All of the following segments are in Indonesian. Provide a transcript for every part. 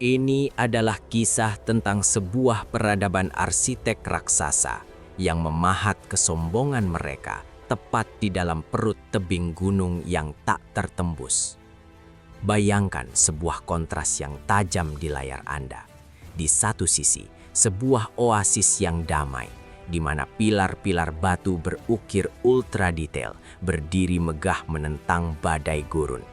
Ini adalah kisah tentang sebuah peradaban arsitek raksasa yang memahat kesombongan mereka tepat di dalam perut tebing gunung yang tak tertembus. Bayangkan sebuah kontras yang tajam di layar Anda. Di satu sisi, sebuah oasis yang damai, di mana pilar-pilar batu berukir ultra detail berdiri megah menentang badai gurun.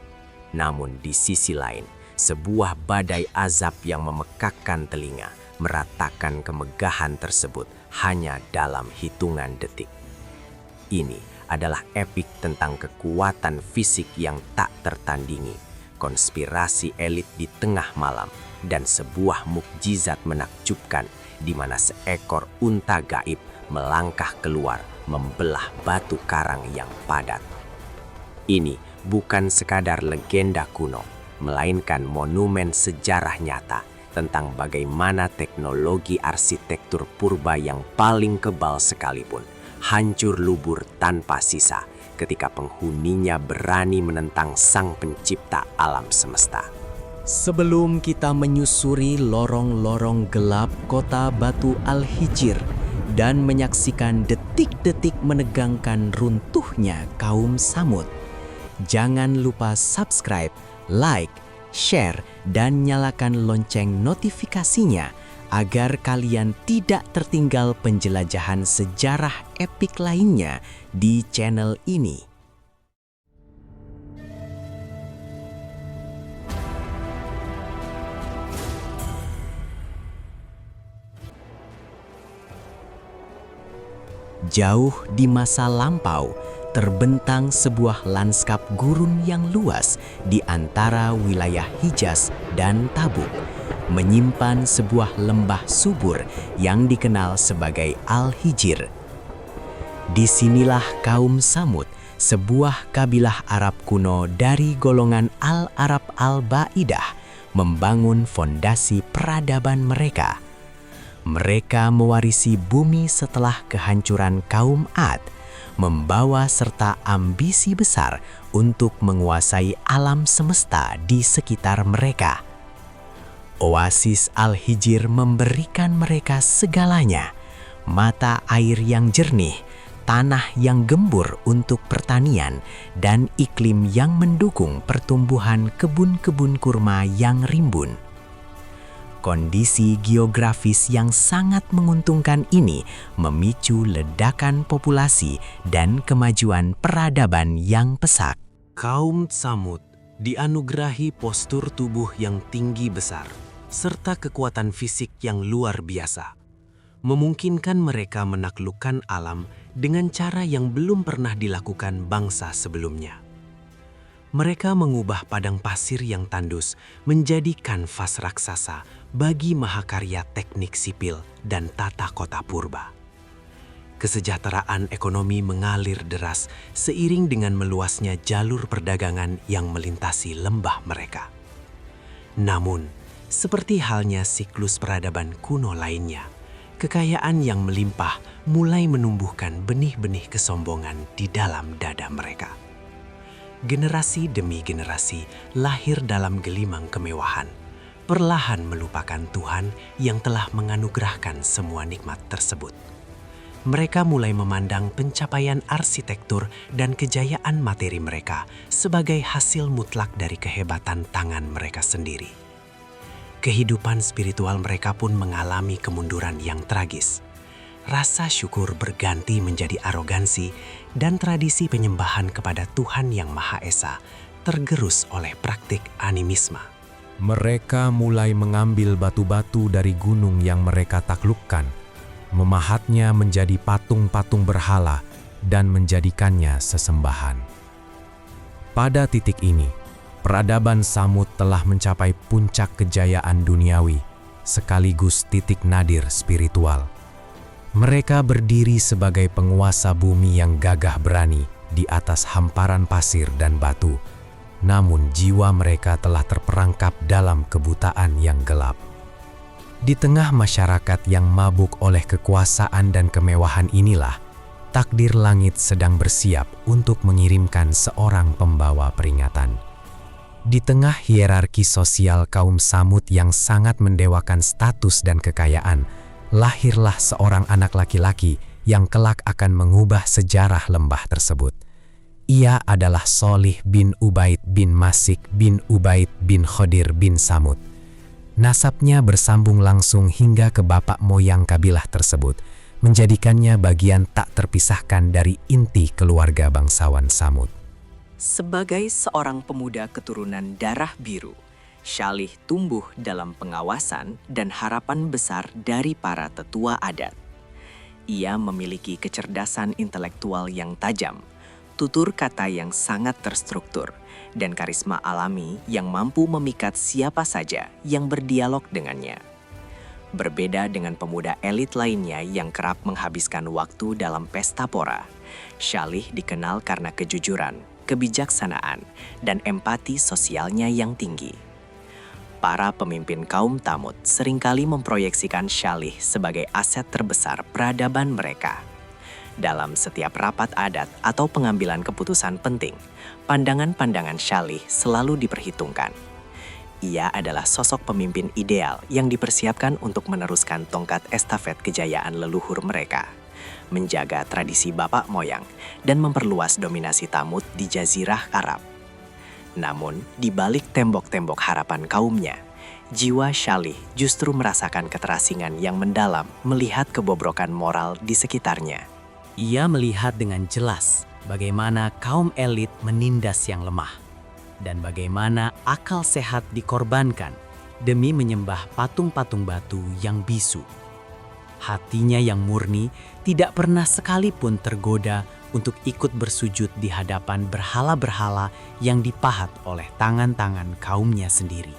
Namun di sisi lain, sebuah badai azab yang memekakkan telinga meratakan kemegahan tersebut hanya dalam hitungan detik. Ini adalah epik tentang kekuatan fisik yang tak tertandingi, konspirasi elit di tengah malam, dan sebuah mukjizat menakjubkan di mana seekor unta gaib melangkah keluar membelah batu karang yang padat. Ini bukan sekadar legenda kuno, melainkan monumen sejarah nyata tentang bagaimana teknologi arsitektur purba yang paling kebal sekalipun hancur lebur tanpa sisa ketika penghuninya berani menentang sang pencipta alam semesta. Sebelum kita menyusuri lorong-lorong gelap kota Batu Al-Hijr dan menyaksikan detik-detik menegangkan runtuhnya kaum Tsamud, jangan lupa subscribe, like, share, dan nyalakan lonceng notifikasinya agar kalian tidak tertinggal penjelajahan sejarah epik lainnya di channel ini. Jauh di masa lampau, terbentang sebuah lanskap gurun yang luas di antara wilayah Hijaz dan Tabuk, menyimpan sebuah lembah subur yang dikenal sebagai Al-Hijr. Disinilah kaum Tsamud, sebuah kabilah Arab kuno dari golongan Al-Arab Al-Ba'idah, membangun fondasi peradaban mereka. Mereka mewarisi bumi setelah kehancuran kaum Ad, membawa serta ambisi besar untuk menguasai alam semesta di sekitar mereka. Oasis Al-Hijr memberikan mereka segalanya: mata air yang jernih, tanah yang gembur untuk pertanian, dan iklim yang mendukung pertumbuhan kebun-kebun kurma yang rimbun. Kondisi geografis yang sangat menguntungkan ini memicu ledakan populasi dan kemajuan peradaban yang pesat. Kaum Tsamud dianugerahi postur tubuh yang tinggi besar, serta kekuatan fisik yang luar biasa, memungkinkan mereka menaklukkan alam dengan cara yang belum pernah dilakukan bangsa sebelumnya. Mereka mengubah padang pasir yang tandus menjadi kanvas raksasa bagi mahakarya teknik sipil dan tata kota purba. Kesejahteraan ekonomi mengalir deras seiring dengan meluasnya jalur perdagangan yang melintasi lembah mereka. Namun, seperti halnya siklus peradaban kuno lainnya, kekayaan yang melimpah mulai menumbuhkan benih-benih kesombongan di dalam dada mereka. Generasi demi generasi lahir dalam gelimang kemewahan, perlahan melupakan Tuhan yang telah menganugerahkan semua nikmat tersebut. Mereka mulai memandang pencapaian arsitektur dan kejayaan materi mereka sebagai hasil mutlak dari kehebatan tangan mereka sendiri. Kehidupan spiritual mereka pun mengalami kemunduran yang tragis. Rasa syukur berganti menjadi arogansi, dan tradisi penyembahan kepada Tuhan Yang Maha Esa tergerus oleh praktik animisme. Mereka mulai mengambil batu-batu dari gunung yang mereka taklukkan, memahatnya menjadi patung-patung berhala, dan menjadikannya sesembahan. Pada titik ini, peradaban Tsamud telah mencapai puncak kejayaan duniawi, sekaligus titik nadir spiritual. Mereka berdiri sebagai penguasa bumi yang gagah berani di atas hamparan pasir dan batu. Namun jiwa mereka telah terperangkap dalam kebutaan yang gelap. Di tengah masyarakat yang mabuk oleh kekuasaan dan kemewahan inilah, takdir langit sedang bersiap untuk mengirimkan seorang pembawa peringatan. Di tengah hierarki sosial kaum Samud yang sangat mendewakan status dan kekayaan, lahirlah seorang anak laki-laki yang kelak akan mengubah sejarah lembah tersebut. Ia adalah Sholih bin Ubaid bin Masik bin Ubaid bin Khodir bin Samud. Nasabnya bersambung langsung hingga ke bapak moyang kabilah tersebut, menjadikannya bagian tak terpisahkan dari inti keluarga bangsawan Samud. Sebagai seorang pemuda keturunan darah biru, Sholih tumbuh dalam pengawasan dan harapan besar dari para tetua adat. Ia memiliki kecerdasan intelektual yang tajam, tutur kata yang sangat terstruktur, dan karisma alami yang mampu memikat siapa saja yang berdialog dengannya. Berbeda dengan pemuda elit lainnya yang kerap menghabiskan waktu dalam pesta pora, Sholih dikenal karena kejujuran, kebijaksanaan, dan empati sosialnya yang tinggi. Para pemimpin kaum Thamud seringkali memproyeksikan Sholih sebagai aset terbesar peradaban mereka. Dalam setiap rapat adat atau pengambilan keputusan penting, pandangan-pandangan Sholih selalu diperhitungkan. Ia adalah sosok pemimpin ideal yang dipersiapkan untuk meneruskan tongkat estafet kejayaan leluhur mereka, menjaga tradisi bapak moyang, dan memperluas dominasi Thamud di Jazirah Arab. Namun, di balik tembok-tembok harapan kaumnya, jiwa Sholih justru merasakan keterasingan yang mendalam melihat kebobrokan moral di sekitarnya. Ia melihat dengan jelas bagaimana kaum elit menindas yang lemah, dan bagaimana akal sehat dikorbankan demi menyembah patung-patung batu yang bisu. Hatinya yang murni tidak pernah sekalipun tergoda untuk ikut bersujud di hadapan berhala-berhala yang dipahat oleh tangan-tangan kaumnya sendiri.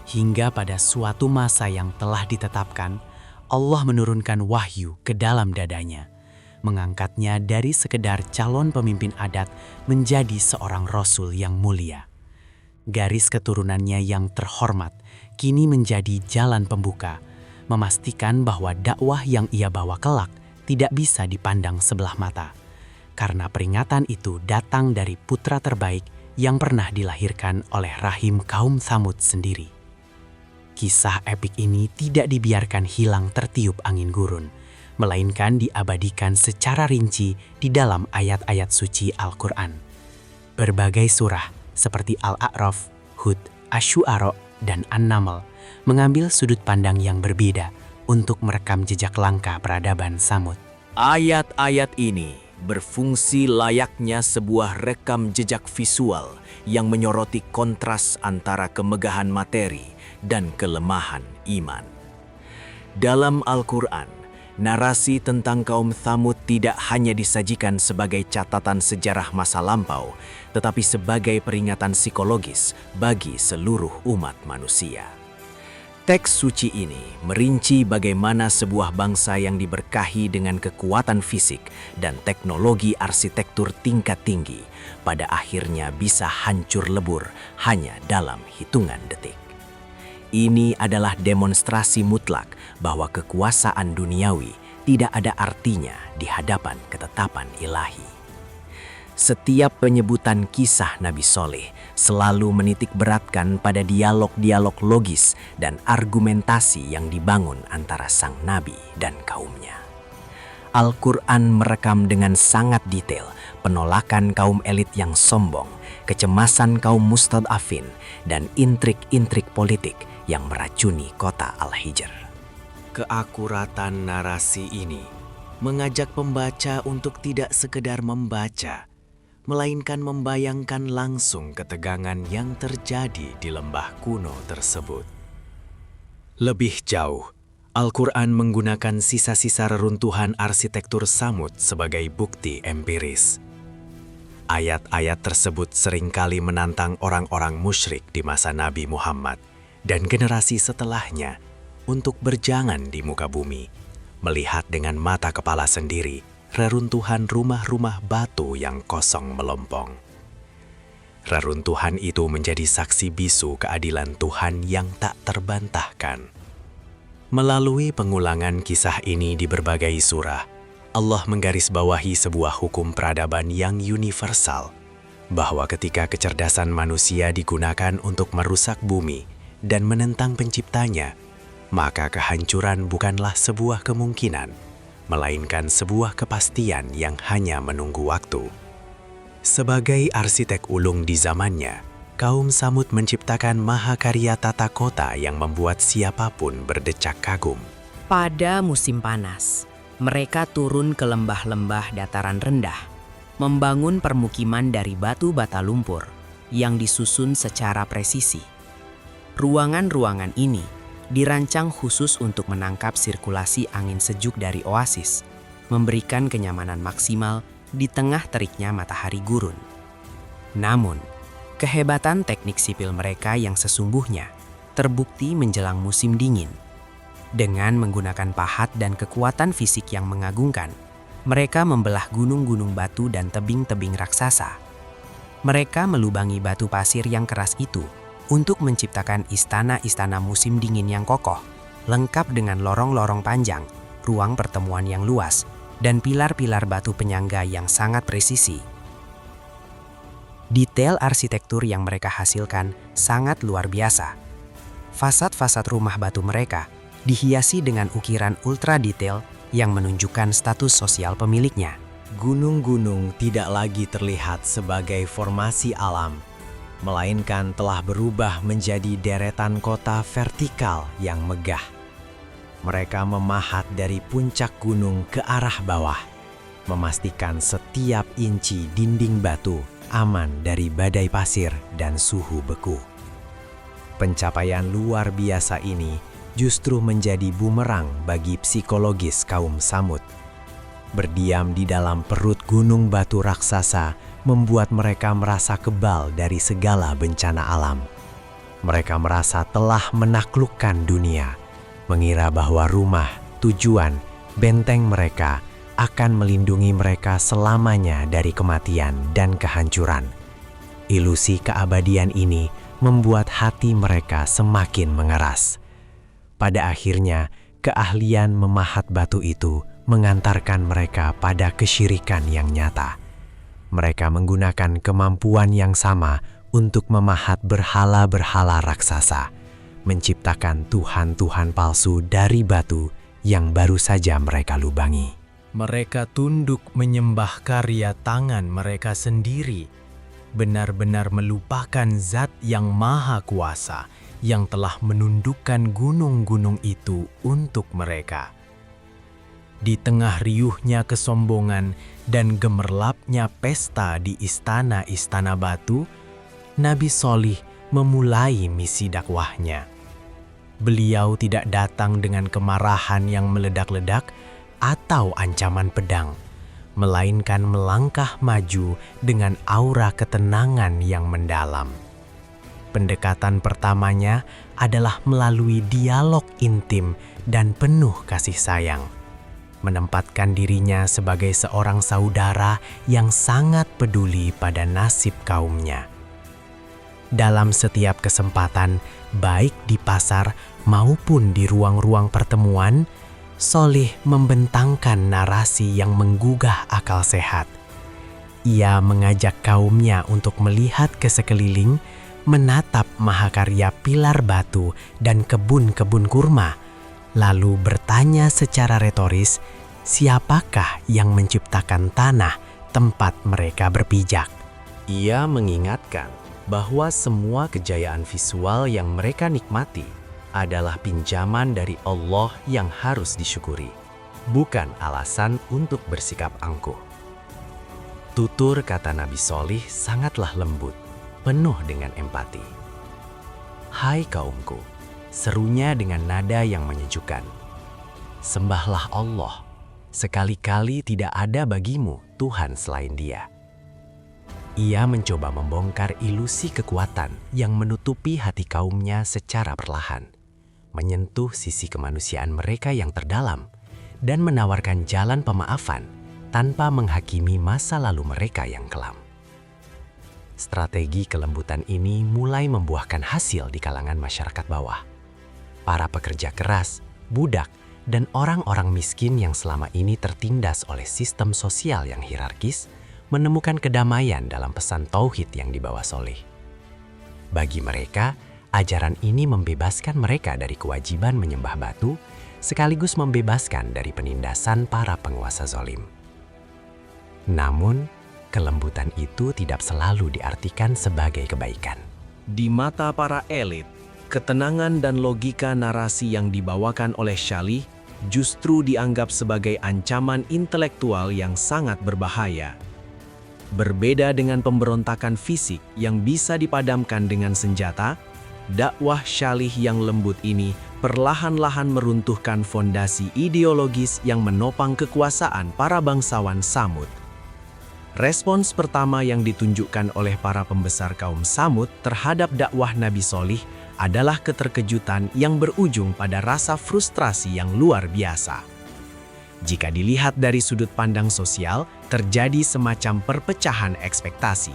Hingga pada suatu masa yang telah ditetapkan, Allah menurunkan wahyu ke dalam dadanya, mengangkatnya dari sekedar calon pemimpin adat menjadi seorang rasul yang mulia. Garis keturunannya yang terhormat kini menjadi jalan pembuka, memastikan bahwa dakwah yang ia bawa kelak tidak bisa dipandang sebelah mata, karena peringatan itu datang dari putra terbaik yang pernah dilahirkan oleh rahim kaum Thamud sendiri. Kisah epik ini tidak dibiarkan hilang tertiup angin gurun, melainkan diabadikan secara rinci di dalam ayat-ayat suci Al-Quran. Berbagai surah seperti Al-A'raf, Hud, Asy-Syu'ara, dan An-Naml mengambil sudut pandang yang berbeda untuk merekam jejak langkah peradaban Samud. Ayat-ayat ini berfungsi layaknya sebuah rekam jejak visual yang menyoroti kontras antara kemegahan materi dan kelemahan iman. Dalam Al-Quran, narasi tentang kaum Thamud tidak hanya disajikan sebagai catatan sejarah masa lampau, tetapi sebagai peringatan psikologis bagi seluruh umat manusia. Teks suci ini merinci bagaimana sebuah bangsa yang diberkahi dengan kekuatan fisik dan teknologi arsitektur tingkat tinggi pada akhirnya bisa hancur lebur hanya dalam hitungan detik. Ini adalah demonstrasi mutlak bahwa kekuasaan duniawi tidak ada artinya di hadapan ketetapan ilahi. Setiap penyebutan kisah Nabi Sholih selalu menitik beratkan pada dialog-dialog logis dan argumentasi yang dibangun antara sang nabi dan kaumnya. Al-Quran merekam dengan sangat detail penolakan kaum elit yang sombong, kecemasan kaum mustad'afin, dan intrik-intrik politik yang meracuni kota Al-Hijr. Keakuratan narasi ini mengajak pembaca untuk tidak sekedar membaca, melainkan membayangkan langsung ketegangan yang terjadi di lembah kuno tersebut. Lebih jauh, Al-Quran menggunakan sisa-sisa reruntuhan arsitektur Samud sebagai bukti empiris. Ayat-ayat tersebut seringkali menantang orang-orang musyrik di masa Nabi Muhammad dan generasi setelahnya untuk berjangan di muka bumi, melihat dengan mata kepala sendiri reruntuhan rumah-rumah batu yang kosong melompong. Reruntuhan itu menjadi saksi bisu keadilan Tuhan yang tak terbantahkan. Melalui pengulangan kisah ini di berbagai surah, Allah menggarisbawahi sebuah hukum peradaban yang universal, bahwa ketika kecerdasan manusia digunakan untuk merusak bumi dan menentang penciptanya, maka kehancuran bukanlah sebuah kemungkinan, melainkan sebuah kepastian yang hanya menunggu waktu. Sebagai arsitek ulung di zamannya, kaum Samud menciptakan mahakarya tata kota yang membuat siapapun berdecak kagum. Pada musim panas, mereka turun ke lembah-lembah dataran rendah, membangun permukiman dari batu bata lumpur yang disusun secara presisi. Ruangan-ruangan ini dirancang khusus untuk menangkap sirkulasi angin sejuk dari oasis, memberikan kenyamanan maksimal di tengah teriknya matahari gurun. Namun, kehebatan teknik sipil mereka yang sesungguhnya terbukti menjelang musim dingin. Dengan menggunakan pahat dan kekuatan fisik yang mengagumkan, mereka membelah gunung-gunung batu dan tebing-tebing raksasa. Mereka melubangi batu pasir yang keras itu untuk menciptakan istana-istana musim dingin yang kokoh, lengkap dengan lorong-lorong panjang, ruang pertemuan yang luas, dan pilar-pilar batu penyangga yang sangat presisi. Detail arsitektur yang mereka hasilkan sangat luar biasa. Fasad-fasad rumah batu mereka dihiasi dengan ukiran ultra detail yang menunjukkan status sosial pemiliknya. Gunung-gunung tidak lagi terlihat sebagai formasi alam, melainkan telah berubah menjadi deretan kota vertikal yang megah. Mereka memahat dari puncak gunung ke arah bawah, memastikan setiap inci dinding batu aman dari badai pasir dan suhu beku. Pencapaian luar biasa ini justru menjadi bumerang bagi psikologis kaum Samud. Berdiam di dalam perut gunung batu raksasa membuat mereka merasa kebal dari segala bencana alam. Mereka merasa telah menaklukkan dunia, mengira bahwa rumah, tujuan, benteng mereka akan melindungi mereka selamanya dari kematian dan kehancuran. Ilusi keabadian ini membuat hati mereka semakin mengeras. Pada akhirnya, keahlian memahat batu itu mengantarkan mereka pada kesyirikan yang nyata. Mereka menggunakan kemampuan yang sama untuk memahat berhala-berhala raksasa, menciptakan tuhan-tuhan palsu dari batu yang baru saja mereka lubangi. Mereka tunduk menyembah karya tangan mereka sendiri, benar-benar melupakan zat yang maha kuasa yang telah menundukkan gunung-gunung itu untuk mereka. Di tengah riuhnya kesombongan dan gemerlapnya pesta di istana-istana batu, Nabi Sholih memulai misi dakwahnya. Beliau tidak datang dengan kemarahan yang meledak-ledak atau ancaman pedang, melainkan melangkah maju dengan aura ketenangan yang mendalam. Pendekatan pertamanya adalah melalui dialog intim dan penuh kasih sayang, menempatkan dirinya sebagai seorang saudara yang sangat peduli pada nasib kaumnya. Dalam setiap kesempatan, baik di pasar maupun di ruang-ruang pertemuan, Sholih membentangkan narasi yang menggugah akal sehat. Ia mengajak kaumnya untuk melihat ke sekeliling, menatap mahakarya pilar batu dan kebun-kebun kurma, lalu bertanya secara retoris, siapakah yang menciptakan tanah tempat mereka berpijak? Ia mengingatkan bahwa semua kejayaan visual yang mereka nikmati adalah pinjaman dari Allah yang harus disyukuri, bukan alasan untuk bersikap angkuh. Tutur kata Nabi Sholih sangatlah lembut, penuh dengan empati. "Hai kaumku," serunya dengan nada yang menyejukkan. "Sembahlah Allah, sekali-kali tidak ada bagimu Tuhan selain Dia." Ia mencoba membongkar ilusi kekuatan yang menutupi hati kaumnya secara perlahan, menyentuh sisi kemanusiaan mereka yang terdalam, dan menawarkan jalan pemaafan tanpa menghakimi masa lalu mereka yang kelam. Strategi kelembutan ini mulai membuahkan hasil di kalangan masyarakat bawah. Para pekerja keras, budak, dan orang-orang miskin yang selama ini tertindas oleh sistem sosial yang hierarkis, menemukan kedamaian dalam pesan tauhid yang dibawa Soleh. Bagi mereka, ajaran ini membebaskan mereka dari kewajiban menyembah batu, sekaligus membebaskan dari penindasan para penguasa zalim. Namun, kelembutan itu tidak selalu diartikan sebagai kebaikan. Di mata para elit, ketenangan dan logika narasi yang dibawakan oleh Shalih justru dianggap sebagai ancaman intelektual yang sangat berbahaya. Berbeda dengan pemberontakan fisik yang bisa dipadamkan dengan senjata, dakwah Shalih yang lembut ini perlahan-lahan meruntuhkan fondasi ideologis yang menopang kekuasaan para bangsawan Tsamud. Respons pertama yang ditunjukkan oleh para pembesar kaum Tsamud terhadap dakwah Nabi Soleh adalah keterkejutan yang berujung pada rasa frustrasi yang luar biasa. Jika dilihat dari sudut pandang sosial, terjadi semacam perpecahan ekspektasi.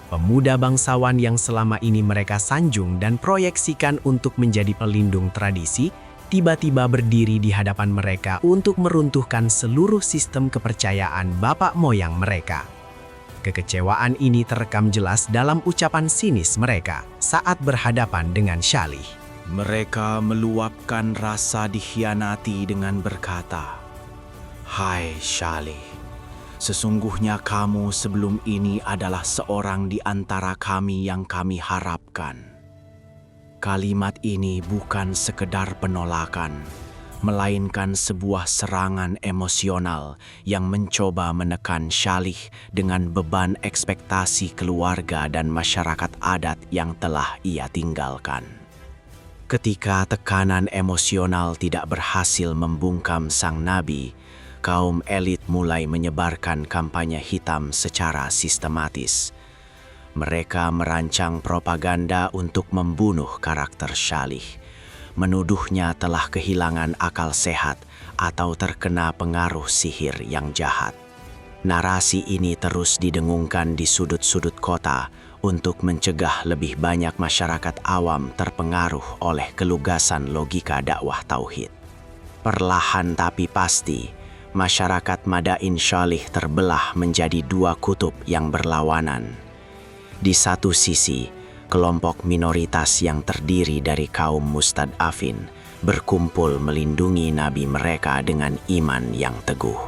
Pemuda bangsawan yang selama ini mereka sanjung dan proyeksikan untuk menjadi pelindung tradisi, tiba-tiba berdiri di hadapan mereka untuk meruntuhkan seluruh sistem kepercayaan bapak moyang mereka. Kekecewaan ini terekam jelas dalam ucapan sinis mereka saat berhadapan dengan Shalih. Mereka meluapkan rasa dikhianati dengan berkata, "Hai Shalih, sesungguhnya kamu sebelum ini adalah seorang di antara kami yang kami harapkan." Kalimat ini bukan sekedar penolakan, melainkan sebuah serangan emosional yang mencoba menekan Shalih dengan beban ekspektasi keluarga dan masyarakat adat yang telah ia tinggalkan. Ketika tekanan emosional tidak berhasil membungkam sang nabi, kaum elit mulai menyebarkan kampanye hitam secara sistematis. Mereka merancang propaganda untuk membunuh karakter Shalih, menuduhnya telah kehilangan akal sehat atau terkena pengaruh sihir yang jahat. Narasi ini terus didengungkan di sudut-sudut kota untuk mencegah lebih banyak masyarakat awam terpengaruh oleh kelugasan logika dakwah tauhid. Perlahan tapi pasti, masyarakat Madain Shalih terbelah menjadi dua kutub yang berlawanan. Di satu sisi, kelompok minoritas yang terdiri dari kaum mustad'afin berkumpul melindungi nabi mereka dengan iman yang teguh.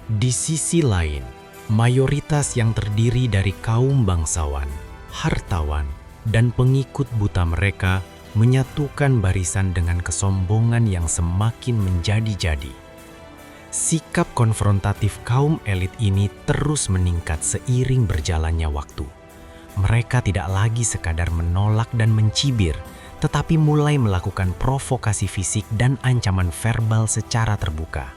Di sisi lain, mayoritas yang terdiri dari kaum bangsawan, hartawan, dan pengikut buta mereka menyatukan barisan dengan kesombongan yang semakin menjadi-jadi. Sikap konfrontatif kaum elit ini terus meningkat seiring berjalannya waktu. Mereka tidak lagi sekadar menolak dan mencibir, tetapi mulai melakukan provokasi fisik dan ancaman verbal secara terbuka.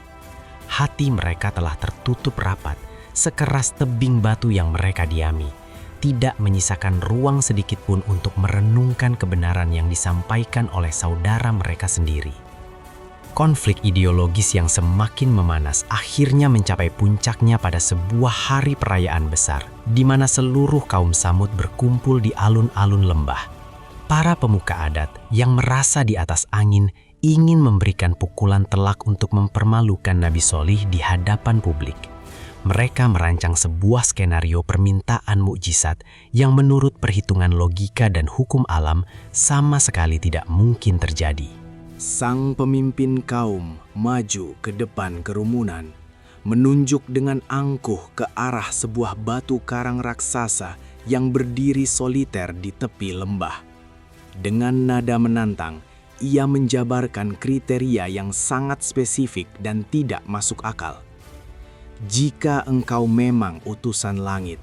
Hati mereka telah tertutup rapat, sekeras tebing batu yang mereka diami, tidak menyisakan ruang sedikit pun untuk merenungkan kebenaran yang disampaikan oleh saudara mereka sendiri. Konflik ideologis yang semakin memanas akhirnya mencapai puncaknya pada sebuah hari perayaan besar, di mana seluruh kaum Tsamud berkumpul di alun-alun lembah. Para pemuka adat yang merasa di atas angin ingin memberikan pukulan telak untuk mempermalukan Nabi Soleh di hadapan publik. Mereka merancang sebuah skenario permintaan mukjizat yang menurut perhitungan logika dan hukum alam sama sekali tidak mungkin terjadi. Sang pemimpin kaum maju ke depan kerumunan, menunjuk dengan angkuh ke arah sebuah batu karang raksasa yang berdiri soliter di tepi lembah. Dengan nada menantang, ia menjabarkan kriteria yang sangat spesifik dan tidak masuk akal. "Jika engkau memang utusan langit,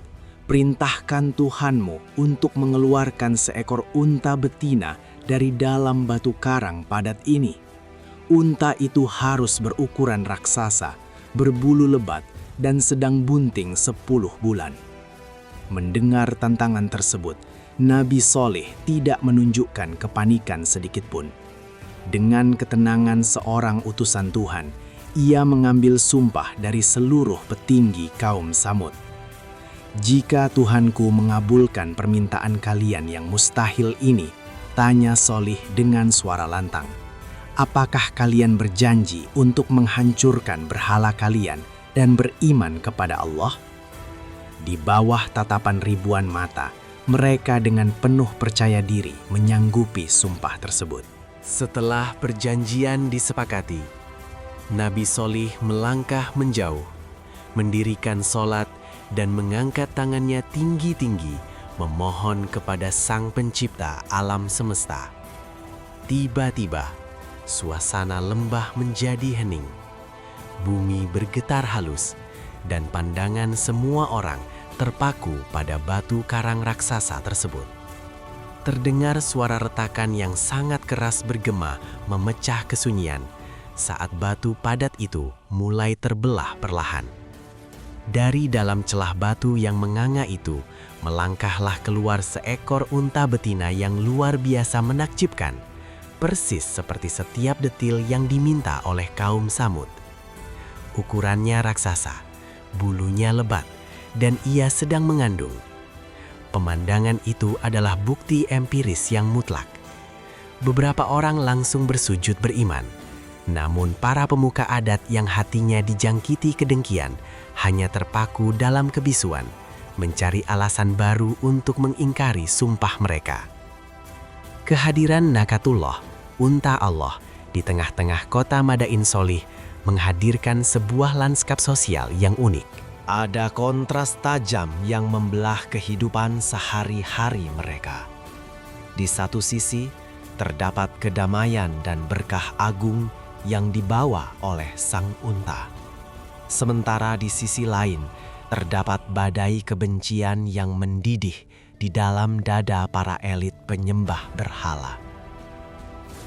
perintahkan Tuhanmu untuk mengeluarkan seekor unta betina dari dalam batu karang padat ini. Unta itu harus berukuran raksasa, berbulu lebat, dan sedang bunting 10 bulan. Mendengar tantangan tersebut, Nabi Soleh tidak menunjukkan kepanikan sedikitpun. Dengan ketenangan seorang utusan Tuhan, ia mengambil sumpah dari seluruh petinggi kaum Tsamud. "Jika Tuhanku mengabulkan permintaan kalian yang mustahil ini," tanya Soleh dengan suara lantang, "apakah kalian berjanji untuk menghancurkan berhala kalian dan beriman kepada Allah?" Di bawah tatapan ribuan mata, mereka dengan penuh percaya diri menyanggupi sumpah tersebut. Setelah perjanjian disepakati, Nabi Solih melangkah menjauh, mendirikan sholat dan mengangkat tangannya tinggi-tinggi memohon kepada Sang Pencipta alam semesta. Tiba-tiba, suasana lembah menjadi hening. Bumi bergetar halus dan pandangan semua orang terpaku pada batu karang raksasa tersebut. Terdengar suara retakan yang sangat keras bergema memecah kesunyian saat batu padat itu mulai terbelah perlahan. Dari dalam celah batu yang menganga itu, melangkahlah keluar seekor unta betina yang luar biasa menakjubkan, persis seperti setiap detil yang diminta oleh kaum Samud. Ukurannya raksasa, bulunya lebat, dan ia sedang mengandung. Pemandangan itu adalah bukti empiris yang mutlak. Beberapa orang langsung bersujud beriman, namun para pemuka adat yang hatinya dijangkiti kedengkian hanya terpaku dalam kebisuan, mencari alasan baru untuk mengingkari sumpah mereka. Kehadiran Nakatullah, unta Allah, di tengah-tengah kota Madain Solih menghadirkan sebuah lanskap sosial yang unik. Ada kontras tajam yang membelah kehidupan sehari-hari mereka. Di satu sisi, terdapat kedamaian dan berkah agung yang dibawa oleh sang unta. Sementara di sisi lain, terdapat badai kebencian yang mendidih di dalam dada para elit penyembah berhala.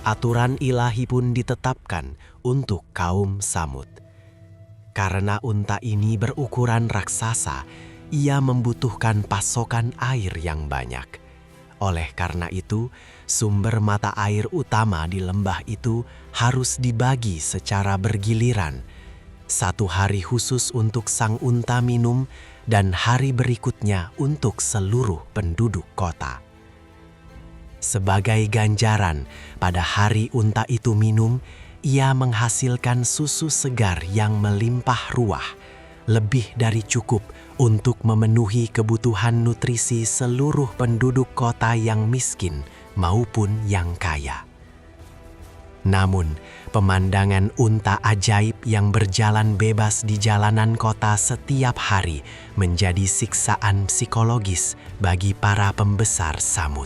Aturan ilahi pun ditetapkan untuk kaum Samud. Karena unta ini berukuran raksasa, ia membutuhkan pasokan air yang banyak. Oleh karena itu, sumber mata air utama di lembah itu harus dibagi secara bergiliran. Satu hari khusus untuk sang unta minum dan hari berikutnya untuk seluruh penduduk kota. Sebagai ganjaran, pada hari unta itu minum, ia menghasilkan susu segar yang melimpah ruah, lebih dari cukup untuk memenuhi kebutuhan nutrisi seluruh penduduk kota yang miskin maupun yang kaya. Namun, pemandangan unta ajaib yang berjalan bebas di jalanan kota setiap hari menjadi siksaan psikologis bagi para pembesar Samud.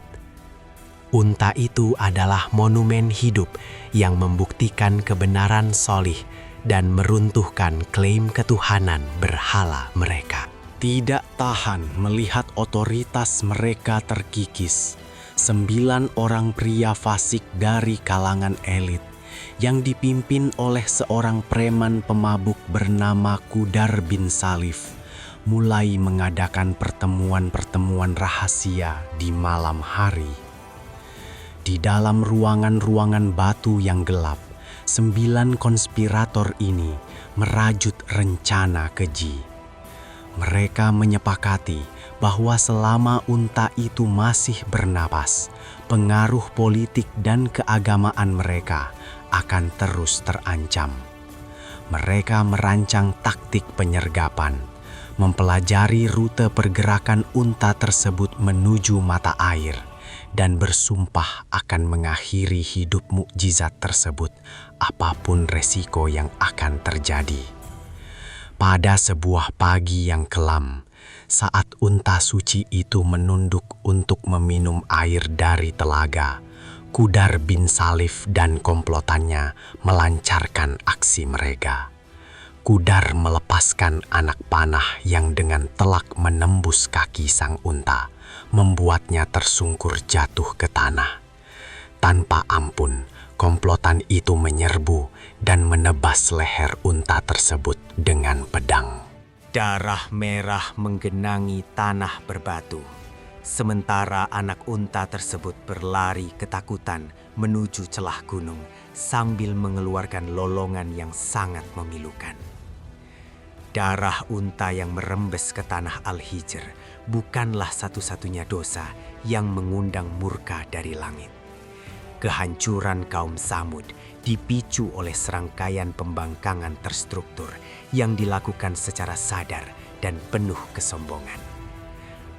Unta itu adalah monumen hidup yang membuktikan kebenaran Solih dan meruntuhkan klaim ketuhanan berhala mereka. Tidak tahan melihat otoritas mereka terkikis, 9 orang pria fasik dari kalangan elit yang dipimpin oleh seorang preman pemabuk bernama Qudar bin Salif mulai mengadakan pertemuan-pertemuan rahasia di malam hari. Di dalam ruangan-ruangan batu yang gelap, 9 konspirator ini merajut rencana keji. Mereka menyepakati bahwa selama unta itu masih bernapas, pengaruh politik dan keagamaan mereka akan terus terancam. Mereka merancang taktik penyergapan, mempelajari rute pergerakan unta tersebut menuju mata air, dan bersumpah akan mengakhiri hidup mukjizat tersebut apapun resiko yang akan terjadi. Pada sebuah pagi yang kelam, saat unta suci itu menunduk untuk meminum air dari telaga, Qudar bin Salif dan komplotannya melancarkan aksi mereka. Qudar melepaskan anak panah yang dengan telak menembus kaki sang unta, membuatnya tersungkur jatuh ke tanah. Tanpa ampun, komplotan itu menyerbu dan menebas leher unta tersebut dengan pedang. Darah merah menggenangi tanah berbatu. Sementara anak unta tersebut berlari ketakutan menuju celah gunung sambil mengeluarkan lolongan yang sangat memilukan. Darah unta yang merembes ke tanah Al-Hijr bukanlah satu-satunya dosa yang mengundang murka dari langit. Kehancuran kaum Samud dipicu oleh serangkaian pembangkangan terstruktur yang dilakukan secara sadar dan penuh kesombongan.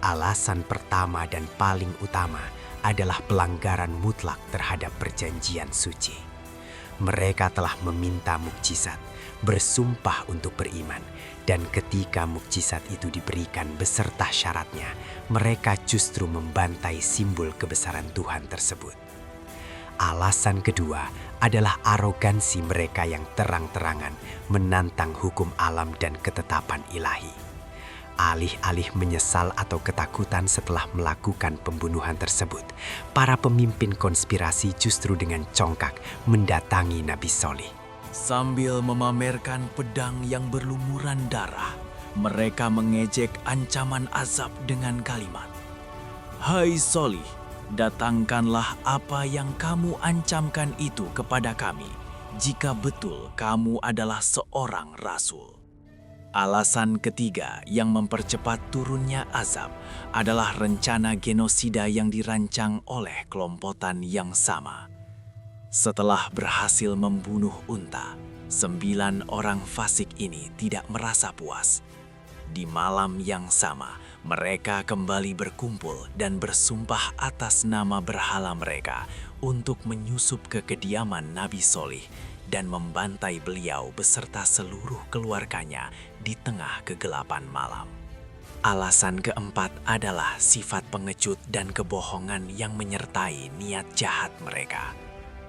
Alasan pertama dan paling utama adalah pelanggaran mutlak terhadap perjanjian suci. Mereka telah meminta mukjizat, bersumpah untuk beriman, dan ketika mukjizat itu diberikan beserta syaratnya, mereka justru membantai simbol kebesaran Tuhan tersebut. Alasan kedua adalah arogansi mereka yang terang-terangan menantang hukum alam dan ketetapan ilahi. Alih-alih menyesal atau ketakutan setelah melakukan pembunuhan tersebut, para pemimpin konspirasi justru dengan congkak mendatangi Nabi Sholih. Sambil memamerkan pedang yang berlumuran darah, mereka mengejek ancaman azab dengan kalimat, "Hai Sholih, datangkanlah apa yang kamu ancamkan itu kepada kami, jika betul kamu adalah seorang rasul." Alasan ketiga yang mempercepat turunnya azab adalah rencana genosida yang dirancang oleh kelompokan yang sama. Setelah berhasil membunuh unta, 9 orang fasik ini tidak merasa puas. Di malam yang sama, mereka kembali berkumpul dan bersumpah atas nama berhala mereka untuk menyusup ke kediaman Nabi Sholih dan membantai beliau beserta seluruh keluarganya di tengah kegelapan malam. Alasan keempat adalah sifat pengecut dan kebohongan yang menyertai niat jahat mereka.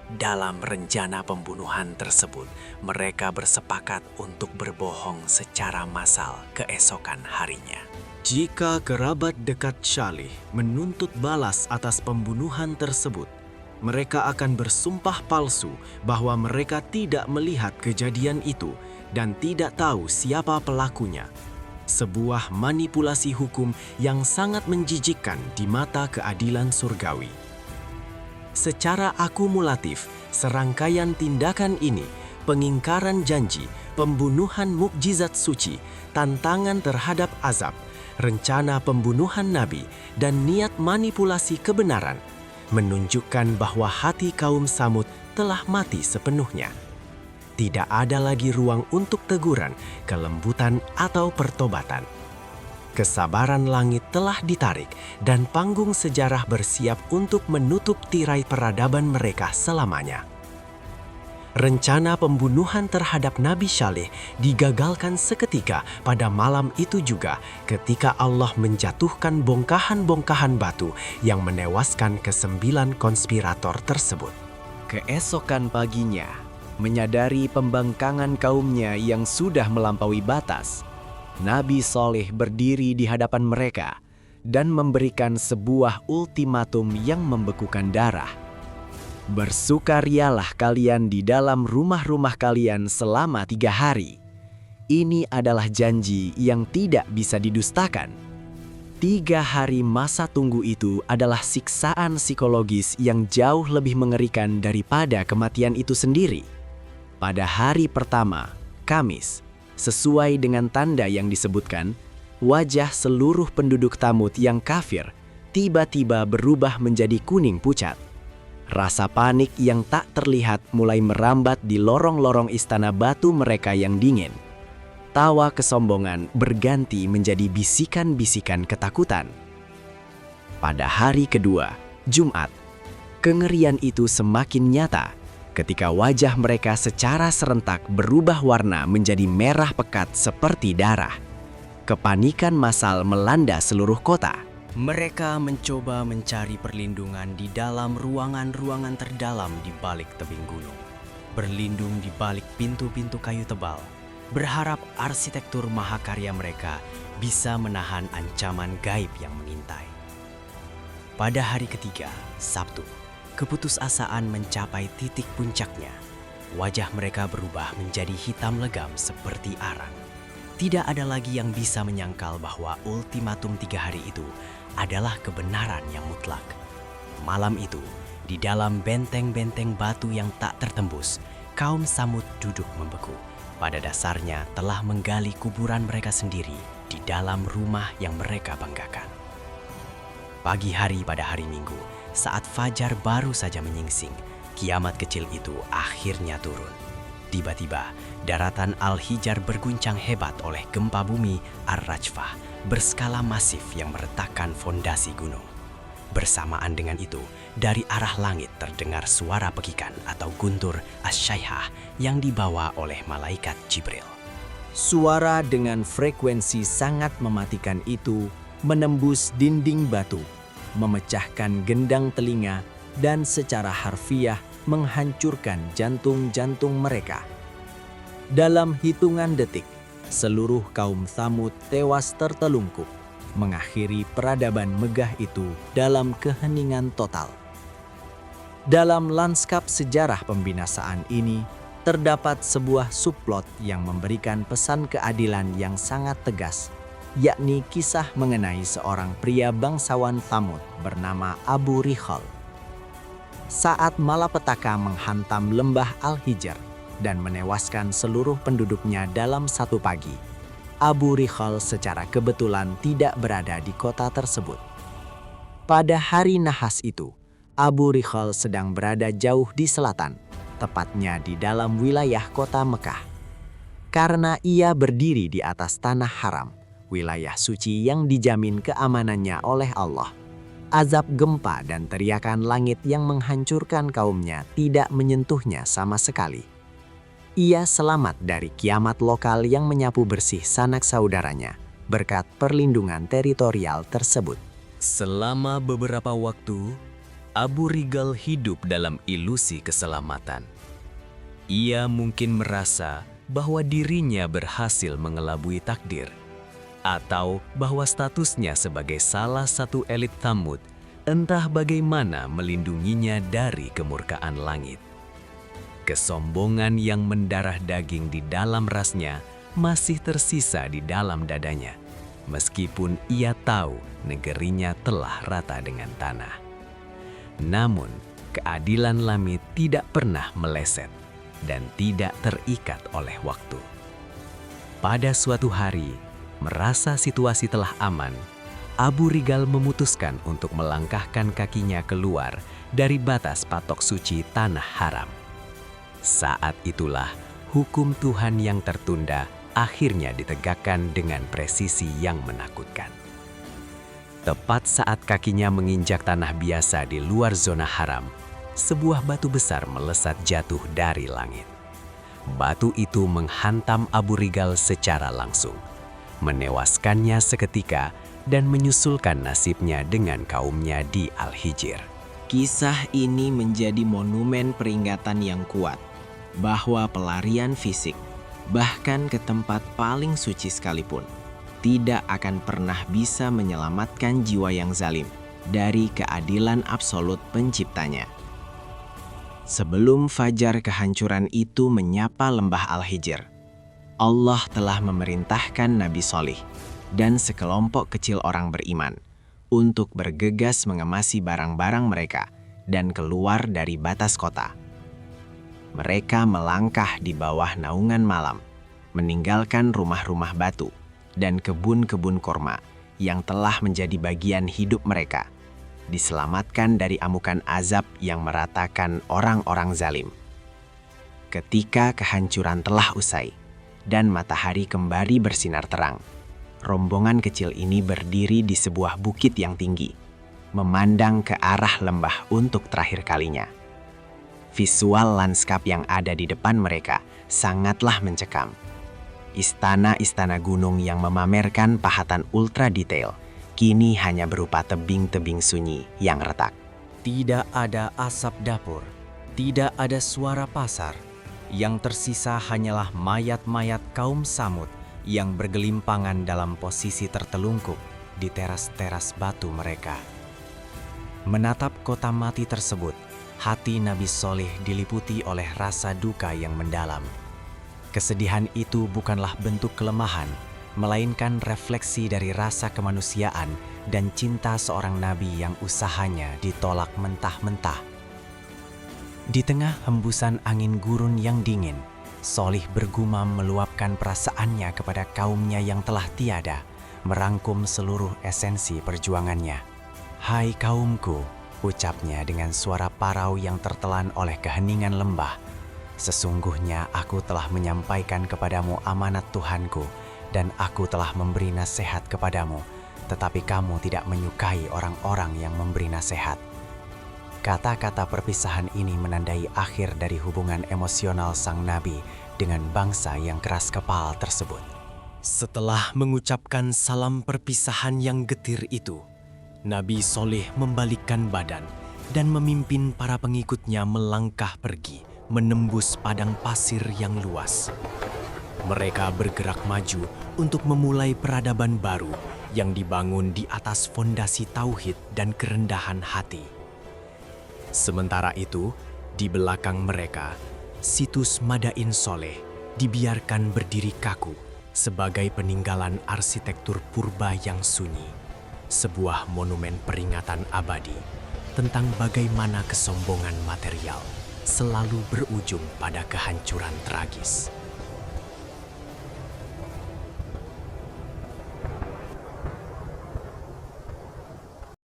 Dalam rencana pembunuhan tersebut, mereka bersepakat untuk berbohong secara massal keesokan harinya. Jika kerabat dekat Sholih menuntut balas atas pembunuhan tersebut, mereka akan bersumpah palsu bahwa mereka tidak melihat kejadian itu dan tidak tahu siapa pelakunya. Sebuah manipulasi hukum yang sangat menjijikkan di mata keadilan surgawi. Secara akumulatif, serangkaian tindakan ini, pengingkaran janji, pembunuhan mukjizat suci, tantangan terhadap azab, rencana pembunuhan nabi, dan niat manipulasi kebenaran, menunjukkan bahwa hati kaum Tsamud telah mati sepenuhnya. Tidak ada lagi ruang untuk teguran, kelembutan, atau pertobatan. Kesabaran langit telah ditarik dan panggung sejarah bersiap untuk menutup tirai peradaban mereka selamanya. Rencana pembunuhan terhadap Nabi Sholih digagalkan seketika pada malam itu juga ketika Allah menjatuhkan bongkahan-bongkahan batu yang menewaskan ke-9 konspirator tersebut. Keesokan paginya, menyadari pembangkangan kaumnya yang sudah melampaui batas, Nabi Sholih berdiri di hadapan mereka dan memberikan sebuah ultimatum yang membekukan darah. Bersukarialah kalian di dalam rumah-rumah kalian selama 3 hari. Ini adalah janji yang tidak bisa didustakan. 3 hari masa tunggu itu adalah siksaan psikologis yang jauh lebih mengerikan daripada kematian itu sendiri. Pada hari pertama, Kamis, sesuai dengan tanda yang disebutkan, wajah seluruh penduduk Tsamud yang kafir tiba-tiba berubah menjadi kuning pucat. Rasa panik yang tak terlihat mulai merambat di lorong-lorong istana batu mereka yang dingin. Tawa kesombongan berganti menjadi bisikan-bisikan ketakutan. Pada hari kedua, Jumat, kengerian itu semakin nyata ketika wajah mereka secara serentak berubah warna menjadi merah pekat seperti darah. Kepanikan massal melanda seluruh kota. Mereka mencoba mencari perlindungan di dalam ruangan-ruangan terdalam di balik tebing gunung. Berlindung di balik pintu-pintu kayu tebal, berharap arsitektur mahakarya mereka bisa menahan ancaman gaib yang mengintai. Pada hari ketiga, Sabtu, keputusasaan mencapai titik puncaknya. Wajah mereka berubah menjadi hitam legam seperti arang. Tidak ada lagi yang bisa menyangkal bahwa ultimatum 3 hari itu adalah kebenaran yang mutlak. Malam itu, di dalam benteng-benteng batu yang tak tertembus, kaum Tsamud duduk membeku. Pada dasarnya telah menggali kuburan mereka sendiri di dalam rumah yang mereka banggakan. Pagi hari pada hari Minggu, saat fajar baru saja menyingsing, kiamat kecil itu akhirnya turun. Tiba-tiba, daratan Al-Hijar berguncang hebat oleh gempa bumi Ar-Rajfah berskala masif yang meretakkan fondasi gunung. Bersamaan dengan itu, dari arah langit terdengar suara pekikan atau guntur as-syaihah yang dibawa oleh malaikat Jibril. Suara dengan frekuensi sangat mematikan itu menembus dinding batu, memecahkan gendang telinga, dan secara harfiah menghancurkan jantung-jantung mereka. Dalam hitungan detik, seluruh kaum Tsamud tewas tertelungkup, mengakhiri peradaban megah itu dalam keheningan total. Dalam lanskap sejarah pembinasaan ini, terdapat sebuah subplot yang memberikan pesan keadilan yang sangat tegas, yakni kisah mengenai seorang pria bangsawan Tsamud bernama Abu Rikhal. Saat malapetaka menghantam lembah Al-Hijar dan menewaskan seluruh penduduknya dalam satu pagi, Abu Rikhal secara kebetulan tidak berada di kota tersebut. Pada hari nahas itu, Abu Rikhal sedang berada jauh di selatan, tepatnya di dalam wilayah kota Mekah. Karena ia berdiri di atas tanah haram, wilayah suci yang dijamin keamanannya oleh Allah, azab gempa dan teriakan langit yang menghancurkan kaumnya tidak menyentuhnya sama sekali. Ia selamat dari kiamat lokal yang menyapu bersih sanak saudaranya berkat perlindungan teritorial tersebut. Selama beberapa waktu, Abu Rigal hidup dalam ilusi keselamatan. Ia mungkin merasa bahwa dirinya berhasil mengelabui takdir, atau bahwa statusnya sebagai salah satu elit Tsamud entah bagaimana melindunginya dari kemurkaan langit. Kesombongan yang mendarah daging di dalam rasnya masih tersisa di dalam dadanya, meskipun ia tahu negerinya telah rata dengan tanah. Namun, keadilan langit tidak pernah meleset dan tidak terikat oleh waktu. Pada suatu hari, merasa situasi telah aman, Abu Rigal memutuskan untuk melangkahkan kakinya keluar dari batas patok suci tanah haram. Saat itulah hukum Tuhan yang tertunda akhirnya ditegakkan dengan presisi yang menakutkan. Tepat saat kakinya menginjak tanah biasa di luar zona haram, sebuah batu besar melesat jatuh dari langit. Batu itu menghantam Abu Rigal secara langsung, menewaskannya seketika dan menyusulkan nasibnya dengan kaumnya di Al-Hijr. Kisah ini menjadi monumen peringatan yang kuat bahwa pelarian fisik, bahkan ke tempat paling suci sekalipun, tidak akan pernah bisa menyelamatkan jiwa yang zalim dari keadilan absolut penciptanya. Sebelum fajar kehancuran itu menyapa lembah Al-Hijr, Allah telah memerintahkan Nabi Shalih dan sekelompok kecil orang beriman untuk bergegas mengemasi barang-barang mereka dan keluar dari batas kota. Mereka melangkah di bawah naungan malam, meninggalkan rumah-rumah batu dan kebun-kebun korma yang telah menjadi bagian hidup mereka, diselamatkan dari amukan azab yang meratakan orang-orang zalim. Ketika kehancuran telah usai dan matahari kembali bersinar terang, rombongan kecil ini berdiri di sebuah bukit yang tinggi, memandang ke arah lembah untuk terakhir kalinya. Visual lanskap yang ada di depan mereka sangatlah mencekam. Istana-istana gunung yang memamerkan pahatan ultra detail kini hanya berupa tebing-tebing sunyi yang retak. Tidak ada asap dapur, tidak ada suara pasar. Yang tersisa hanyalah mayat-mayat kaum Tsamud yang bergelimpangan dalam posisi tertelungkup di teras-teras batu mereka. Menatap kota mati tersebut, hati Nabi Shalih diliputi oleh rasa duka yang mendalam. Kesedihan itu bukanlah bentuk kelemahan, melainkan refleksi dari rasa kemanusiaan dan cinta seorang nabi yang usahanya ditolak mentah-mentah. Di tengah hembusan angin gurun yang dingin, Shalih bergumam meluapkan perasaannya kepada kaumnya yang telah tiada, merangkum seluruh esensi perjuangannya. "Hai kaumku," ucapnya dengan suara parau yang tertelan oleh keheningan lembah, Sesungguhnya aku telah menyampaikan kepadamu amanat Tuhanku, dan aku telah memberi nasihat kepadamu, tetapi kamu tidak menyukai orang-orang yang memberi nasihat. Kata-kata perpisahan ini menandai akhir dari hubungan emosional sang nabi dengan bangsa yang keras kepala tersebut. Setelah mengucapkan salam perpisahan yang getir itu, Nabi Soleh membalikkan badan dan memimpin para pengikutnya melangkah pergi, menembus padang pasir yang luas. Mereka bergerak maju untuk memulai peradaban baru yang dibangun di atas fondasi tauhid dan kerendahan hati. Sementara itu, di belakang mereka, situs Madain Soleh dibiarkan berdiri kaku sebagai peninggalan arsitektur purba yang sunyi, sebuah monumen peringatan abadi tentang bagaimana kesombongan material selalu berujung pada kehancuran tragis.